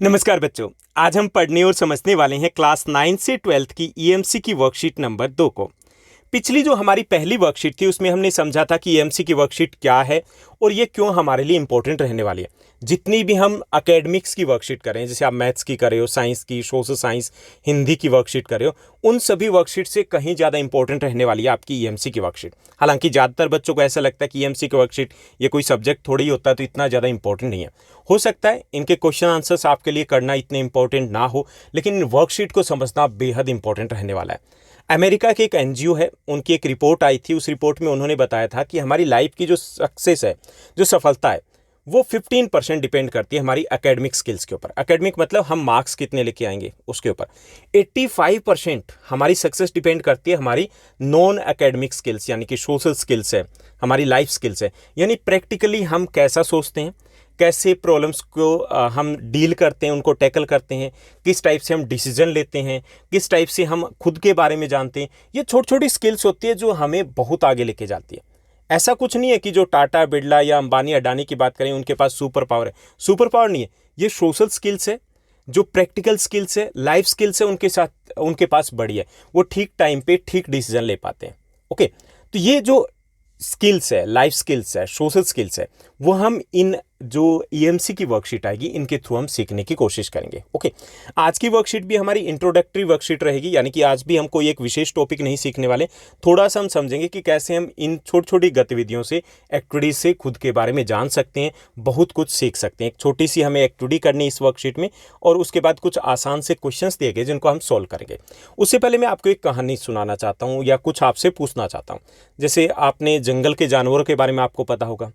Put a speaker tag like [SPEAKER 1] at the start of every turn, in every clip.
[SPEAKER 1] नमस्कार बच्चों। आज हम पढ़ने और समझने वाले हैं क्लास 9 से 12 की ईएमसी की वर्कशीट नंबर 2 को। पिछली जो हमारी पहली वर्कशीट थी उसमें हमने समझा था कि ईएमसी की वर्कशीट क्या है और ये क्यों हमारे लिए इंपॉर्टेंट रहने वाली है। जितनी भी हम एकेडमिक्स की वर्कशीट करें, जैसे आप मैथ्स की कर रहे हो, साइंस की, सोशल साइंस, हिंदी की वर्कशीट कर रहे हो, उन सभी वर्कशीट से कहीं ज़्यादा इंपॉर्टेंट रहने वाली है आपकी ईएमसी की वर्कशीट। हालांकि ज़्यादातर बच्चों को ऐसा लगता है कि ईएमसी की वर्कशीट ये कोई सब्जेक्ट थोड़ी ही होता है तो इतना ज़्यादा इंपॉर्टेंट नहीं है। हो सकता है इनके क्वेश्चन आंसर्स आपके लिए करना इतने इंपॉर्टेंट ना हो, लेकिन वर्कशीट को समझना बेहद इंपॉर्टेंट रहने वाला है। अमेरिका के एक एनजीओ है, उनकी एक रिपोर्ट आई थी। उस रिपोर्ट में उन्होंने बताया था कि हमारी लाइफ की जो सक्सेस है, जो सफलता है, वो 15% डिपेंड करती है हमारी एकेडमिक स्किल्स के ऊपर। एकेडमिक मतलब हम मार्क्स कितने लेके आएंगे उसके ऊपर। 85% हमारी सक्सेस डिपेंड करती है हमारी नॉन एकेडमिक स्किल्स, यानी कि सोशल स्किल्स है, हमारी लाइफ स्किल्स है, यानी प्रैक्टिकली हम कैसा सोचते हैं, कैसे प्रॉब्लम्स को हम डील करते हैं, उनको टैकल करते हैं, किस टाइप से हम डिसीजन लेते हैं, किस टाइप से हम खुद के बारे में जानते हैं। ये छोटी छोटी स्किल्स होती है जो हमें बहुत आगे लेके जाती है। ऐसा कुछ नहीं है कि जो टाटा, बिरला या अंबानी, अडानी की बात करें उनके पास सुपर पावर है। सुपर पावर नहीं है, ये सोशल स्किल्स है, जो प्रैक्टिकल स्किल्स है, लाइफ स्किल्स है, उनके साथ उनके पास बड़ी है। वो ठीक टाइम पे ठीक डिसीजन ले पाते हैं। ओके, तो ये जो स्किल्स है, लाइफ स्किल्स है, सोशल स्किल्स है, वो हम इन जो ईएमसी की वर्कशीट आएगी इनके थ्रू हम सीखने की कोशिश करेंगे। ओके, आज की वर्कशीट भी हमारी इंट्रोडक्टरी वर्कशीट रहेगी, यानी कि आज भी हम कोई एक विशेष टॉपिक नहीं सीखने वाले। थोड़ा सा हम समझेंगे कि कैसे हम इन छोटी छोटी गतिविधियों से, एक्टिविटीज से खुद के बारे में जान सकते हैं, बहुत कुछ सीख सकते हैं। एक छोटी सी हमें एक्टिविटी करनी इस वर्कशीट में और उसके बाद कुछ आसान से क्वेश्चंस दिए गए जिनको हम सॉल्व करेंगे। उससे पहले मैं आपको एक कहानी सुनाना चाहता हूँ या कुछ आपसे पूछना चाहता हूँ। जैसे आपने जंगल के जानवरों के बारे में आपको पता होगा।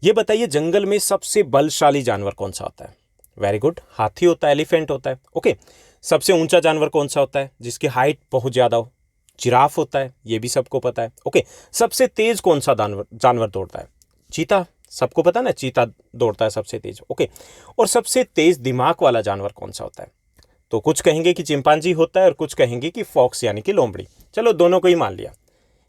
[SPEAKER 1] ये बताइए, जंगल में सबसे बलशाली जानवर कौन सा होता है? वेरी गुड, हाथी होता है, एलिफेंट होता है। ओके, सबसे ऊंचा जानवर कौन सा होता है जिसकी हाइट बहुत ज्यादा हो? जिराफ होता है, ये भी सबको पता है। ओके, सबसे तेज कौन सा जानवर दौड़ता है? चीता, सबको पता ना, चीता दौड़ता है सबसे तेज। ओके, और सबसे तेज दिमाग वाला जानवर कौन सा होता है? तो कुछ कहेंगे कि चिंपांजी होता है और कुछ कहेंगे कि फॉक्स यानी कि लोमड़ी। चलो, दोनों को ही मान लिया।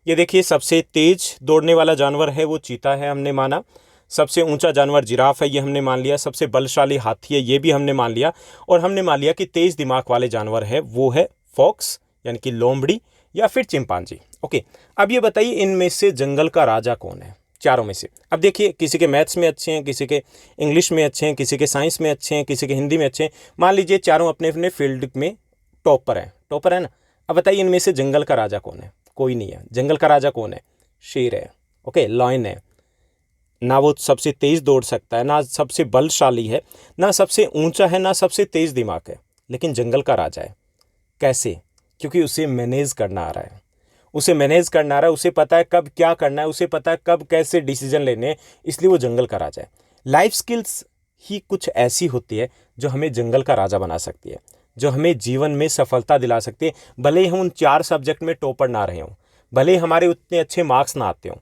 [SPEAKER 1] ये देखिए, सबसे तेज दौड़ने वाला जानवर है वो चीता है, हमने माना। सबसे ऊंचा जानवर जिराफ है, ये हमने मान लिया। सबसे बलशाली हाथी है, ये भी हमने मान लिया। और हमने मान लिया कि तेज दिमाग वाले जानवर है वो है फॉक्स यानी कि लोमड़ी या फिर चिंपांजी। ओके, अब ये बताइए इनमें से जंगल का राजा कौन है चारों में से? अब देखिए, किसी के मैथ्स में अच्छे हैं, किसी के इंग्लिश में अच्छे हैं, किसी के साइंस में अच्छे हैं, किसी के हिंदी में अच्छे हैं। मान लीजिए चारों अपने अपने फील्ड में टॉपर है ना। अब बताइए इनमें से जंगल का राजा कौन है? कोई नहीं है। जंगल का राजा कौन है? शेर है। ओके, लॉयन है। ना वो सबसे तेज दौड़ सकता है, ना सबसे बलशाली है, ना सबसे ऊंचा है, ना सबसे तेज दिमाग है, लेकिन जंगल का राजा है। कैसे? क्योंकि उसे मैनेज करना आ रहा है। उसे पता है कब क्या करना है, उसे पता है कब कैसे डिसीजन लेने हैं, इसलिए वो जंगल का राजा है। लाइफ स्किल्स ही कुछ ऐसी होती है जो हमें जंगल का राजा बना सकती है, जो हमें जीवन में सफलता दिला सकती है। भले ही हम उन 4 सब्जेक्ट में टॉपर ना रहे हों, भले ही हमारे उतने अच्छे मार्क्स ना आते हों,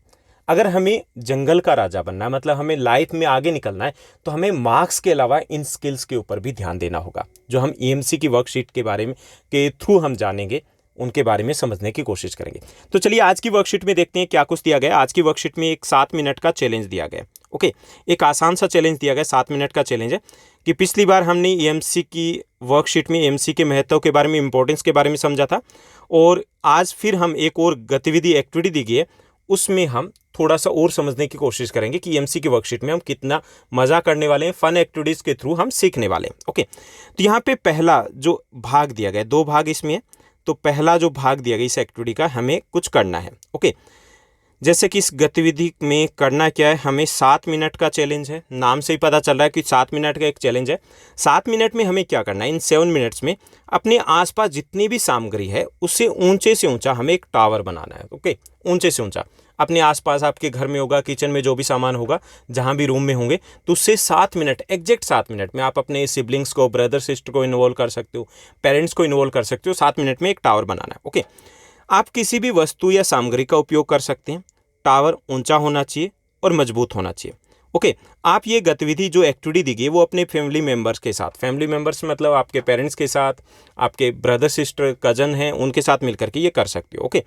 [SPEAKER 1] अगर हमें जंगल का राजा बनना है, मतलब हमें लाइफ में आगे निकलना है, तो हमें मार्क्स के अलावा इन स्किल्स के ऊपर भी ध्यान देना होगा, जो हम ईएमसी की वर्कशीट के बारे में के थ्रू हम जानेंगे, उनके बारे में समझने की कोशिश करेंगे। तो चलिए आज की वर्कशीट में देखते हैं क्या कुछ दिया गया। आज की वर्कशीट में एक 7 मिनट का चैलेंज दिया गया। ओके, एक आसान सा चैलेंज दिया गया, 7 मिनट का चैलेंज है कि पिछली बार हमने ईएमसी की वर्कशीट में ईएमसी के महत्व के बारे में, इंपॉर्टेंस के बारे में समझा था, और आज फिर हम एक और गतिविधि, एक्टिविटी दी गई है, उसमें हम थोड़ा सा और समझने की कोशिश करेंगे कि ईएमसी की वर्कशीट में हम कितना मजा करने वाले हैं, फन एक्टिविटीज के थ्रू हम सीखने वाले हैं। ओके, तो यहाँ पे पहला जो भाग दिया गया, 2 भाग इसमें है, तो पहला जो भाग दिया गया इस एक्टिविटी का, हमें कुछ करना है। ओके, जैसे कि इस गतिविधि में करना क्या है, हमें 7 मिनट का चैलेंज है। नाम से ही पता चल रहा है कि 7 मिनट का एक चैलेंज है। 7 मिनट में हमें क्या करना है, इन 7 मिनट्स में अपने आसपास जितनी भी सामग्री है उससे ऊंचे से ऊंचा हमें एक टावर बनाना है। ओके, ऊंचे से ऊंचा अपने आसपास, आपके घर में होगा, किचन में जो भी सामान होगा, जहां भी रूम में होंगे, तो उससे 7 मिनट, एग्जैक्ट 7 मिनट में आप अपने सिबलिंग्स को, ब्रदर सिस्टर को इन्वॉल्व कर सकते हो, पेरेंट्स को इन्वॉल्व कर सकते हो। 7 मिनट में एक टावर बनाना है। ओके, आप किसी भी वस्तु या सामग्री का उपयोग कर सकते हैं। टावर ऊंचा होना चाहिए और मजबूत होना चाहिए। ओके, आप ये गतिविधि जो एक्टिविटी दी गई वो अपने फैमिली मेम्बर्स के साथ, फैमिली मेम्बर्स मतलब आपके पेरेंट्स के साथ, आपके ब्रदर सिस्टर कजन हैं, उनके साथ मिलकर के ये कर सकते हो। ओके,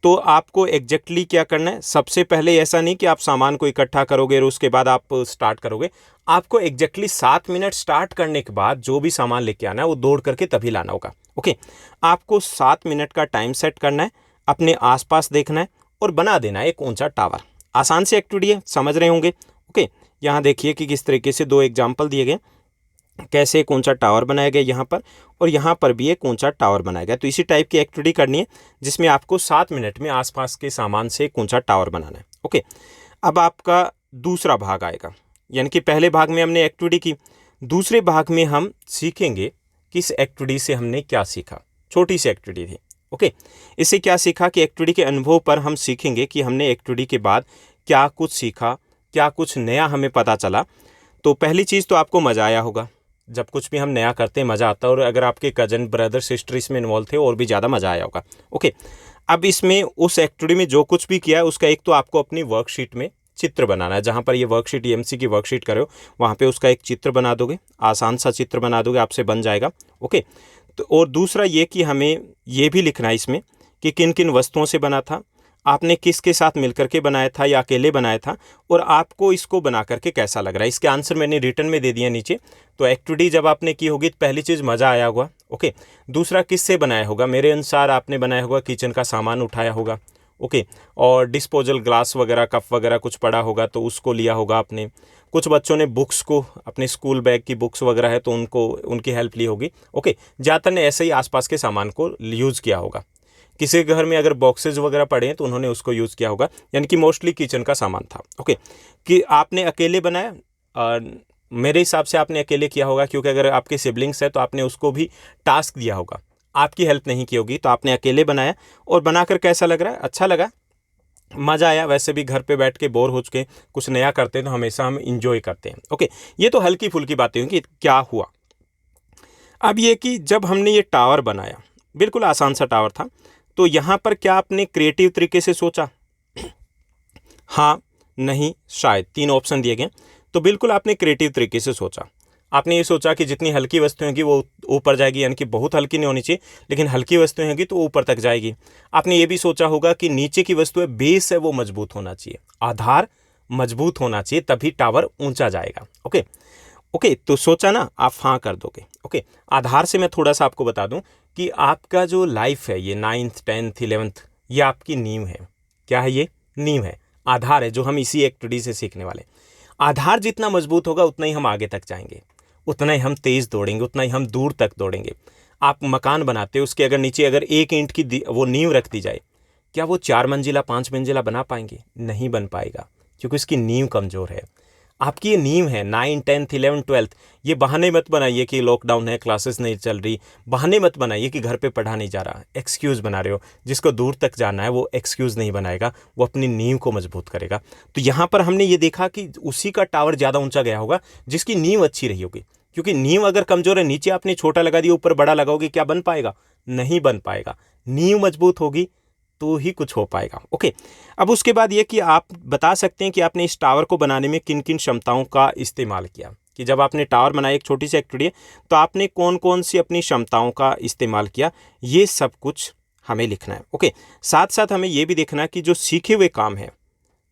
[SPEAKER 1] तो आपको एग्जैक्टली क्या करना है, सबसे पहले ऐसा नहीं कि आप सामान को इकट्ठा करोगे और उसके बाद आप स्टार्ट करोगे। आपको एग्जैक्टली 7 मिनट स्टार्ट करने के बाद जो भी सामान लेके आना है वो दौड़ करके तभी लाना होगा। ओके, आपको 7 मिनट का टाइम सेट करना है, अपने आसपास देखना है और बना देना है एक ऊंचा टावर। आसान सी एक्टिविटी है, समझ रहे होंगे। ओके, यहाँ देखिए कि किस तरीके से 2 एग्जाम्पल दिए गए, कैसे एक ऊंचा टावर बनाया गया यहाँ पर, और यहाँ पर भी एक ऊंचा टावर बनाया गया। तो इसी टाइप की एक्टिविटी करनी है जिसमें आपको 7 मिनट में आसपास के सामान से एक ऊंचा टावर बनाना है। ओके, अब आपका दूसरा भाग आएगा, यानी कि पहले भाग में हमने एक्टिविटी की, दूसरे भाग में हम सीखेंगे कि इस एक्टिविटी से हमने क्या सीखा। छोटी सी एक्टिविटी थी। ओके, इससे क्या सीखा कि एक्टिविटी के अनुभव पर हम सीखेंगे कि हमने एक्टिविटी के बाद क्या कुछ सीखा, क्या कुछ नया हमें पता चला। तो पहली चीज़ तो आपको मज़ा आया होगा, जब कुछ भी हम नया करते हैं मज़ा आता है, और अगर आपके कजन ब्रदर सिस्टर इसमें इन्वॉल्व थे और भी ज़्यादा मज़ा आया होगा। ओके, अब इसमें उस एक्टिविटी में जो कुछ भी किया है उसका एक तो आपको अपनी वर्कशीट में चित्र बनाना है। जहाँ पर ये वर्कशीट ईएमसी की वर्कशीट करो वहाँ पे उसका एक चित्र बना दोगे, आसान सा चित्र बना दोगे, आपसे बन जाएगा। ओके, तो और दूसरा ये कि हमें ये भी लिखना है इसमें कि किन किन वस्तुओं से बना था, आपने किसके साथ मिलकर के बनाया था या अकेले बनाया था, और आपको इसको बना करके कैसा लग रहा है। इसके आंसर मैंने रिटर्न में दे दिया नीचे। तो एक्टिविटी जब आपने की होगी तो पहली चीज़ मज़ा आया होगा। ओके, दूसरा किससे बनाया होगा, मेरे अनुसार आपने बनाया होगा किचन का सामान उठाया होगा। ओके, और डिस्पोजल ग्लास वगैरह कप वगैरह कुछ पड़ा होगा तो उसको लिया होगा आपने। कुछ बच्चों ने बुक्स को, अपने स्कूल बैग की बुक्स वगैरह है तो उनको उनकी हेल्प ली होगी। ओके, ज़्यादातर ने ऐसे ही आसपास के सामान को यूज़ किया होगा। किसी के घर में अगर बॉक्सेज वगैरह पड़े हैं तो उन्होंने उसको यूज़ किया होगा, यानी कि मोस्टली किचन का सामान था। ओके, कि आपने अकेले बनाया, मेरे हिसाब से आपने अकेले किया होगा, क्योंकि अगर आपके सिबलिंग्स है तो आपने उसको भी टास्क दिया होगा, आपकी हेल्प नहीं की होगी। तो आपने अकेले बनाया और बनाकर कैसा लग रहा है, अच्छा लगा, मज़ा आया। वैसे भी घर पे बैठ के बोर हो चुके, कुछ नया करते हैं तो हमेशा हम इंजॉय करते हैं। ओके, ये तो हल्की फुल्की बातें हुई कि क्या हुआ। अब ये कि जब हमने ये टावर बनाया, बिल्कुल आसान सा टावर था, तो यहाँ पर क्या आपने क्रिएटिव तरीके से सोचा? हाँ, नहीं, शायद, 3 ऑप्शन दिए गए। तो बिल्कुल आपने क्रिएटिव तरीके से सोचा। आपने ये सोचा कि जितनी हल्की वस्तुएं होंगी वो ऊपर जाएगी, यानी कि बहुत हल्की नहीं होनी चाहिए, लेकिन हल्की वस्तुएं होंगी तो ऊपर तक जाएगी। आपने ये भी सोचा होगा कि नीचे की वस्तुएं, बेस है वो मजबूत होना चाहिए, आधार मजबूत होना चाहिए, तभी टावर ऊंचा जाएगा। ओके ओके, तो सोचा ना, आप हाँ कर दोगे। ओके, आधार से मैं थोड़ा सा आपको बता दूं कि आपका जो लाइफ है, ये 9th 10th 11th, ये आपकी नींव है। क्या है ये? नींव है, आधार है, जो हम इसी एक्टिविटी से सीखने वाले। आधार जितना मजबूत होगा उतना ही हम आगे तक जाएंगे, उतना ही हम तेज़ दौड़ेंगे, उतना ही हम दूर तक दौड़ेंगे। आप मकान बनाते हो, उसके अगर नीचे अगर 1 ईंट की वो नींव रख दी जाए, क्या वो 4 मंजिला 5 मंजिला बना पाएंगे? नहीं बन पाएगा, क्योंकि उसकी नींव कमज़ोर है। आपकी ये नींव है 9, 10th 11th 12th। ये बहाने मत बनाइए कि लॉकडाउन है, क्लासेस नहीं चल रही, बहाने मत बनाइए कि घर पे पढ़ा नहीं जा रहा, एक्सक्यूज़ बना रहे हो। जिसको दूर तक जाना है वो एक्सक्यूज़ नहीं बनाएगा, वो अपनी नींव को मजबूत करेगा। तो यहाँ पर हमने ये देखा कि उसी का टावर ज़्यादा ऊंचा गया होगा जिसकी नींव अच्छी रही होगी, क्योंकि नींव अगर कमज़ोर है, नीचे आपने छोटा लगा दिया, ऊपर बड़ा लगाओगे, क्या बन पाएगा? नहीं बन पाएगा। नींव मजबूत होगी तो ही कुछ हो पाएगा। ओके, अब उसके बाद ये कि आप बता सकते हैं कि आपने इस टावर को बनाने में किन किन क्षमताओं का इस्तेमाल किया, कि जब आपने टावर बनाया, एक छोटी सी एक्टिविटी है, तो आपने कौन कौन सी अपनी क्षमताओं का इस्तेमाल किया, ये सब कुछ हमें लिखना है। ओके, साथ साथ हमें ये भी देखना है कि जो सीखे हुए काम है,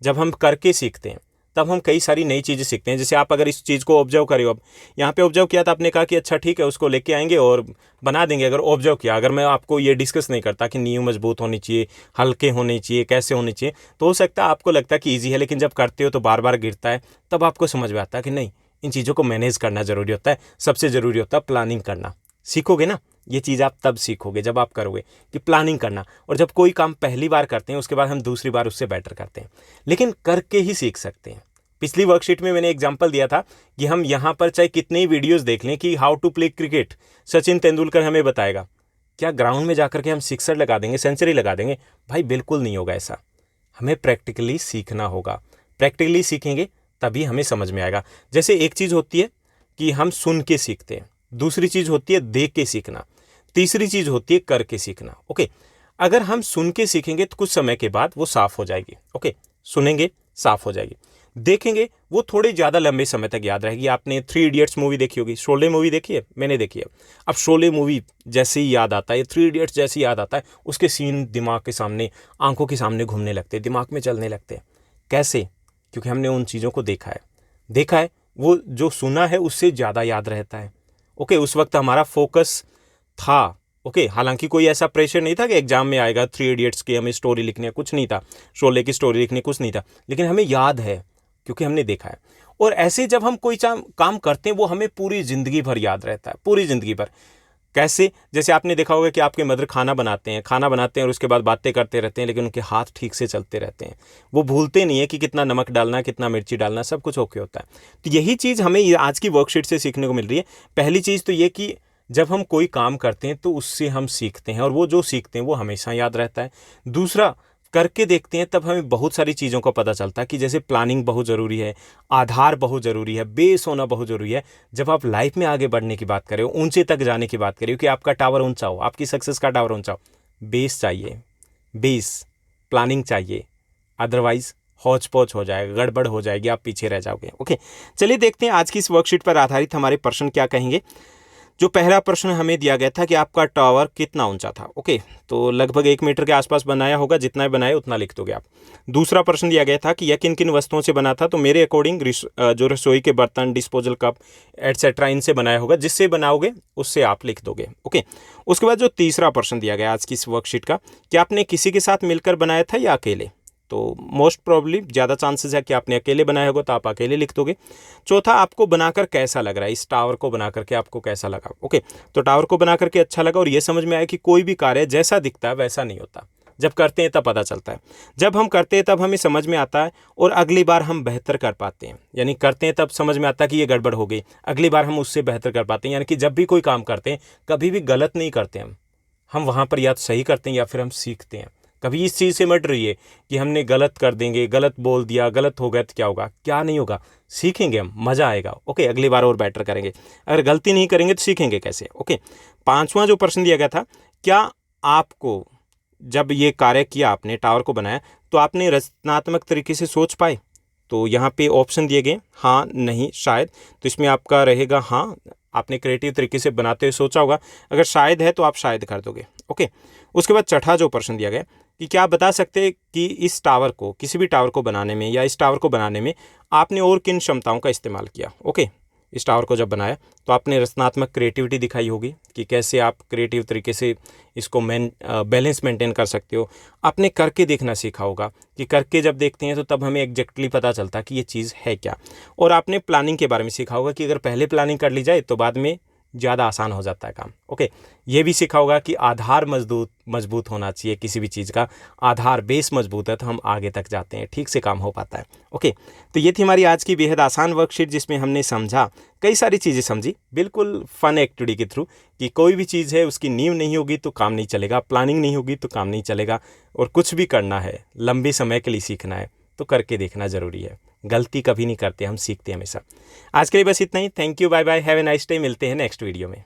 [SPEAKER 1] जब हम करके सीखते हैं तब हम कई सारी नई चीज़ें सीखते हैं। जैसे आप अगर इस चीज़ को ऑब्जर्व करें, अब यहाँ पे ऑब्जर्व किया तो आपने कहा कि अच्छा ठीक है, उसको लेके आएंगे और बना देंगे। अगर ऑब्जर्व किया, अगर मैं आपको ये डिस्कस नहीं करता कि नींव मजबूत होनी चाहिए, हल्के होने चाहिए, कैसे होने चाहिए, तो हो सकता है आपको लगता है कि ईजी है, लेकिन जब करते हो तो बार बार गिरता है, तब आपको समझ में आता है कि नहीं, इन चीज़ों को मैनेज करना ज़रूरी होता है। सबसे ज़रूरी होता है प्लानिंग करना। सीखोगे ना, ये चीज़ आप तब सीखोगे जब आप करोगे कि प्लानिंग करना। और जब कोई काम पहली बार करते हैं, उसके बाद हम दूसरी बार उससे बेटर करते हैं, लेकिन करके ही सीख सकते हैं। पिछली वर्कशीट में मैंने एग्जांपल दिया था कि हम यहाँ पर चाहे कितने ही वीडियोस देख लें कि how to play cricket, Sachin Tendulkar हमें बताएगा, क्या ग्राउंड में जाकर के हम सिक्सर लगा देंगे, सेंचुरी लगा देंगे? भाई बिल्कुल नहीं होगा ऐसा। हमें प्रैक्टिकली सीखना होगा, प्रैक्टिकली सीखेंगे तभी हमें समझ में आएगा। जैसे एक चीज़ होती है कि हम सुन के सीखते हैं, दूसरी चीज़ होती है देख के सीखना, तीसरी चीज़ होती है करके सीखना। ओके, अगर हम सुन के सीखेंगे तो कुछ समय के बाद वो साफ़ हो जाएगी। ओके, सुनेंगे साफ़ हो जाएगी। देखेंगे वो थोड़े ज़्यादा लंबे समय तक याद रहेगी। आपने 3 इडियट्स मूवी देखी होगी, शोले मूवी देखी है, मैंने देखी है। अब शोले मूवी जैसे ही याद आता है, 3 इडियट्स जैसे ही याद आता है, उसके सीन दिमाग के सामने, आंखों के सामने घूमने लगते हैं, दिमाग में चलने लगते हैं। कैसे? क्योंकि हमने उन चीज़ों को देखा है, वो जो सुना है उससे ज़्यादा याद रहता है। ओके, उस वक्त हमारा फोकस था। ओके, हालांकि कोई ऐसा प्रेशर नहीं था कि एग्जाम में आएगा 3 इडियट्स की हमें स्टोरी लिखनी है, कुछ नहीं था। शोले की स्टोरी लिखनी, कुछ नहीं था, लेकिन हमें याद है क्योंकि हमने देखा है। और ऐसे जब हम कोई काम करते हैं वो हमें पूरी ज़िंदगी भर याद रहता है, पूरी ज़िंदगी भर। कैसे? जैसे आपने देखा होगा कि आपके मदर खाना बनाते हैं और उसके बाद बातें करते रहते हैं, लेकिन उनके हाथ ठीक से चलते रहते हैं। वो भूलते नहीं है कि कितना नमक डालना, कितना मिर्ची डालना, सब कुछ ओके होता है। तो यही चीज़ हमें आज की वर्कशीट से सीखने को मिल रही है। पहली चीज़ तो ये कि जब हम कोई काम करते हैं तो उससे हम सीखते हैं, और वो जो सीखते हैं वो हमेशा याद रहता है। दूसरा, करके देखते हैं तब हमें बहुत सारी चीज़ों का पता चलता है कि जैसे प्लानिंग बहुत ज़रूरी है, आधार बहुत ज़रूरी है, बेस होना बहुत ज़रूरी है। जब आप लाइफ में आगे बढ़ने की बात करें, ऊंचे तक जाने की बात करें, कि आपका टावर ऊंचा हो, आपकी सक्सेस का टावर ऊंचा हो, बेस चाहिए, बेस, प्लानिंग चाहिए। अदरवाइज हौच पौच हो जाएगा, गड़बड़ हो जाएगी, आप पीछे रह जाओगे। ओके, चलिए देखते हैं आज की इस वर्कशीट पर आधारित हमारे प्रश्न क्या कहेंगे। जो पहला प्रश्न हमें दिया गया था कि आपका टावर कितना ऊंचा था। ओके, तो लगभग 1 मीटर के आसपास बनाया होगा, जितना बनाए उतना लिख दोगे आप। दूसरा प्रश्न दिया गया था कि यह किन किन वस्तुओं से बना था, तो मेरे अकॉर्डिंग जो रसोई के बर्तन, डिस्पोजल कप एटसेट्रा इनसे बनाया होगा। जिससे बनाओगे उससे आप लिख दोगे। ओके, उसके बाद जो तीसरा प्रश्न दिया गया आज की इस वर्कशीट का, कि आपने किसी के साथ मिलकर बनाया था या अकेले, तो मोस्ट प्रॉब्ली ज़्यादा चांसेस है कि आपने अकेले बनाया होगा, तो आप अकेले लिख दोगे। चौथा, आपको बनाकर कैसा लग रहा है, इस टावर को बना करके आपको कैसा लगा। ओके, तो टावर को बना करके अच्छा लगा, और ये समझ में आया कि कोई भी कार्य जैसा दिखता है वैसा नहीं होता, जब करते हैं तब पता चलता है। जब हम करते हैं तब हमें समझ में आता है, और अगली बार हम बेहतर कर पाते हैं। यानी करते हैं तब समझ में आता है कि ये गड़बड़ हो गई, अगली बार हम उससे बेहतर कर पाते हैं। यानी कि जब भी कोई काम करते हैं, कभी भी गलत नहीं करते हम वहाँ पर या तो सही करते हैं या फिर हम सीखते हैं। कभी इस चीज़ से मत डरिए कि हमने गलत कर देंगे, गलत बोल दिया, गलत हो गया तो क्या होगा, क्या नहीं होगा, सीखेंगे हम, मज़ा आएगा। ओके, अगली बार और बेटर करेंगे। अगर गलती नहीं करेंगे तो सीखेंगे कैसे। ओके, पांचवा जो प्रश्न दिया गया था, क्या आपको जब ये कार्य किया, आपने टावर को बनाया, तो आपने रचनात्मक तरीके से सोच पाए। तो यहाँ पे ऑप्शन दिए गए, हाँ, नहीं, शायद। तो इसमें आपका रहेगा हाँ, आपने क्रिएटिव तरीके से बनाते हुए सोचा होगा। अगर शायद है तो आप शायद कर दोगे। ओके, उसके बाद छठा जो प्रश्न दिया गया कि क्या आप बता सकते हैं कि इस टावर को, किसी भी टावर को बनाने में या इस टावर को बनाने में आपने और किन क्षमताओं का इस्तेमाल किया। ओके, इस टावर को जब बनाया तो आपने रचनात्मक क्रिएटिविटी दिखाई होगी कि कैसे आप क्रिएटिव तरीके से इसको बैलेंस मेंटेन कर सकते हो। आपने करके देखना सीखा होगा कि करके जब देखते हैं तो तब हमें एग्जैक्टली पता चलता है कि ये चीज़ है क्या। और आपने प्लानिंग के बारे में सीखा होगा कि अगर पहले प्लानिंग कर ली जाए तो बाद में ज़्यादा आसान हो जाता है काम। ओके, ये भी सीखा होगा कि आधार मजबूत होना चाहिए किसी भी चीज़ का। आधार, बेस मजबूत है तो हम आगे तक जाते हैं, ठीक से काम हो पाता है। ओके, तो ये थी हमारी आज की बेहद आसान वर्कशीट, जिसमें हमने समझा, कई सारी चीज़ें समझी, बिल्कुल फन एक्टिविटी के थ्रू, कि कोई भी चीज़ है उसकी नींव नहीं होगी तो काम नहीं चलेगा, प्लानिंग नहीं होगी तो काम नहीं चलेगा। और कुछ भी करना है, लंबे समय के लिए सीखना है, तो करके देखना ज़रूरी है। गलती कभी नहीं करते, हम सीखते हमेशा। आज के लिए बस इतना ही। Thank you, bye bye, have a nice day. मिलते हैं नेक्स्ट वीडियो में।